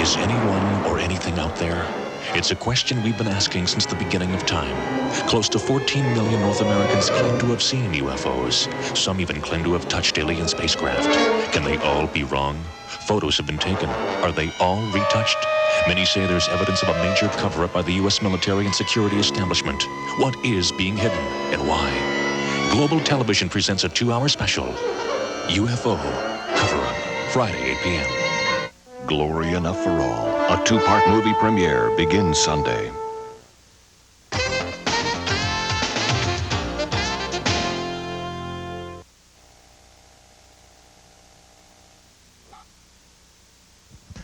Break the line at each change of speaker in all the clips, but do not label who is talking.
Is anyone or anything out there? It's a question we've been asking since the beginning of time. Close to 14 million North Americans claim to have seen UFOs. Some even claim to have touched alien spacecraft. Can they all be wrong? Photos have been taken. Are they all retouched? Many say there's evidence of a major cover-up by the U.S. military and security establishment. What is being hidden and why? Global Television presents a 2-hour special. UFO Cover-Up, Friday, 8 p.m.
Glory Enough for All, a 2-part movie premiere begins Sunday.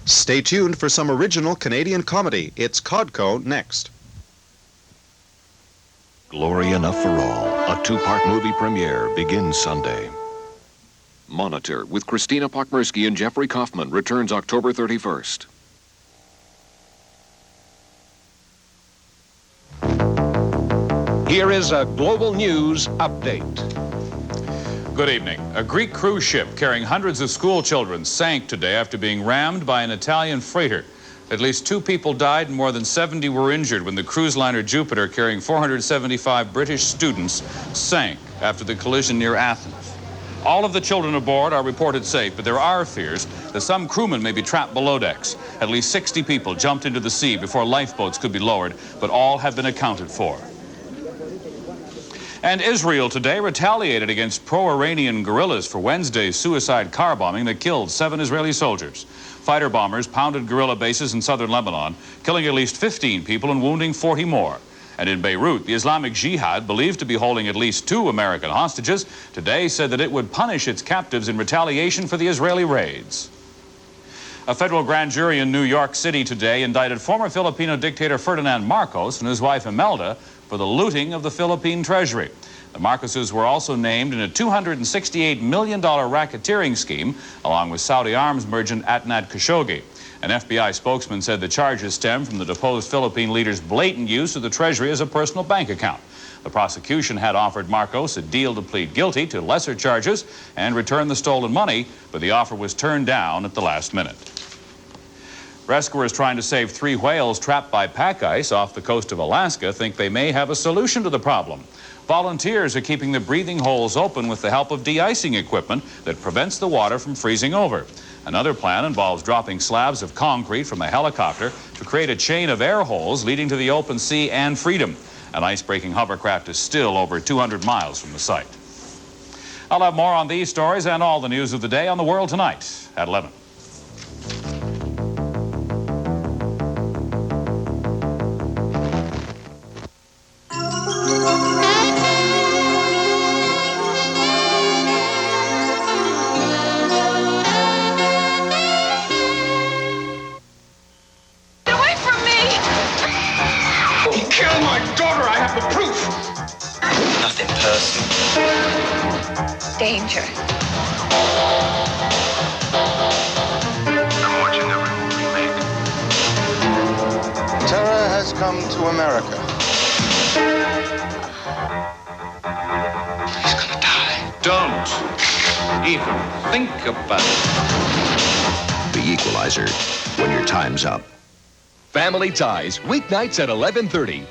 Stay tuned for some original Canadian comedy. It's Codco next.
Glory Enough for All, a 2-part movie premiere begins Sunday. Monitor with Christina Pokmersky and Jeffrey Kaufman returns October 31st.
Here is a global news update.
Good evening. A Greek cruise ship carrying hundreds of school children sank today after being rammed by an Italian freighter. At least 2 people died and more than 70 were injured when the cruise liner Jupiter, carrying 475 British students, sank after the collision near Athens. All of the children aboard are reported safe, but there are fears that some crewmen may be trapped below decks. At least 60 people jumped into the sea before lifeboats could be lowered, but all have been accounted for. And Israel today retaliated against pro-Iranian guerrillas for Wednesday's suicide car bombing that killed 7 Israeli soldiers. Fighter bombers pounded guerrilla bases in southern Lebanon, killing at least 15 people and wounding 40 more. And in Beirut, the Islamic Jihad, believed to be holding at least 2 American hostages, today said that it would punish its captives in retaliation for the Israeli raids. A federal grand jury in New York City today indicted former Filipino dictator Ferdinand Marcos and his wife Imelda for the looting of the Philippine treasury. The Marcoses were also named in a $268 million racketeering scheme, along with Saudi arms merchant Atnat Khashoggi. An FBI spokesman said the charges stem from the deposed Philippine leader's blatant use of the treasury as a personal bank account. The prosecution had offered Marcos a deal to plead guilty to lesser charges and return the stolen money, but the offer was turned down at the last minute. Rescuers trying to save 3 whales trapped by pack ice off the coast of Alaska think they may have a solution to the problem. Volunteers are keeping the breathing holes open with the help of de-icing equipment that prevents the water from freezing over. Another plan involves dropping slabs of concrete from a helicopter to create a chain of air holes leading to the open sea and freedom. An ice-breaking hovercraft is still over 200 miles from the site. I'll have more on these stories and all the news of the day on The World Tonight at 11.
Nothing personal.
Danger.
I'm watching every move you make.
Terror has come to America.
He's gonna die.
Don't even think about it.
The Equalizer, when your time's up.
Family Ties, weeknights at 11:30.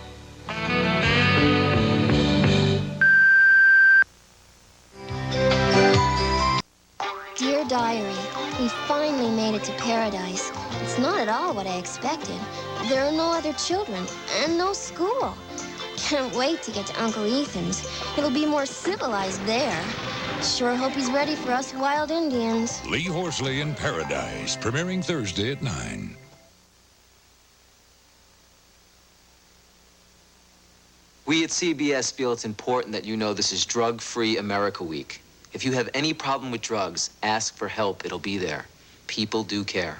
Dear Diary, we finally made it to paradise. It's not at all what I expected. There are no other children and no school. Can't wait to get to Uncle Ethan's. It'll be more civilized there. Sure hope he's ready for us wild Indians.
Lee Horsley in Paradise, premiering Thursday at 9.
We at CBS feel it's important that you know this is Drug-Free America Week. If you have any problem with drugs, ask for help. It'll be there. People do care.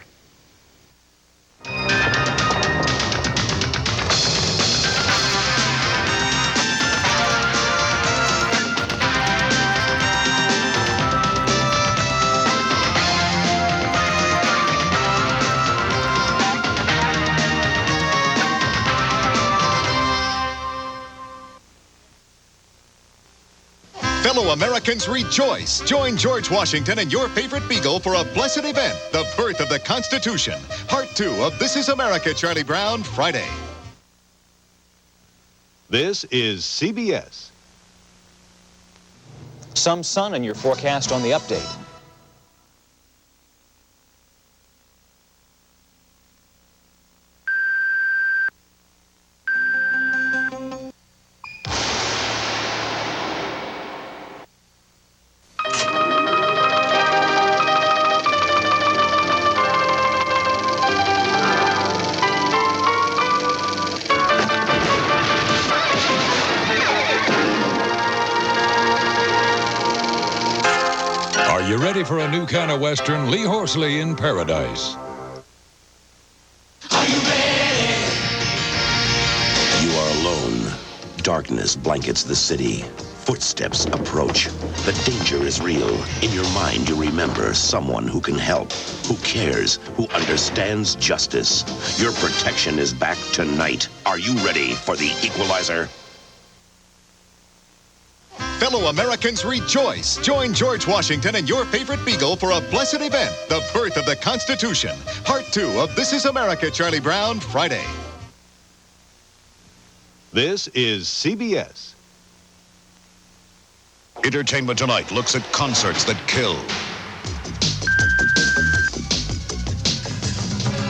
Fellow Americans, rejoice. Join George Washington and your favorite Beagle for a blessed event, the birth of the Constitution. Part 2 of This Is America, Charlie Brown, Friday.
This is CBS.
Some sun in your forecast on the update.
Are you ready for a new kind of Western? Lee Horsley in Paradise.
Are you ready? You are alone. Darkness blankets the city. Footsteps approach. The danger is real. In your mind, you remember someone who can help, who cares, who understands justice. Your protection is back tonight. Are you ready for the Equalizer?
Fellow Americans, rejoice. Join George Washington and your favorite Beagle for a blessed event, the birth of the Constitution. Part 2 of This Is America, Charlie Brown, Friday.
This is CBS.
Entertainment Tonight looks at concerts that kill,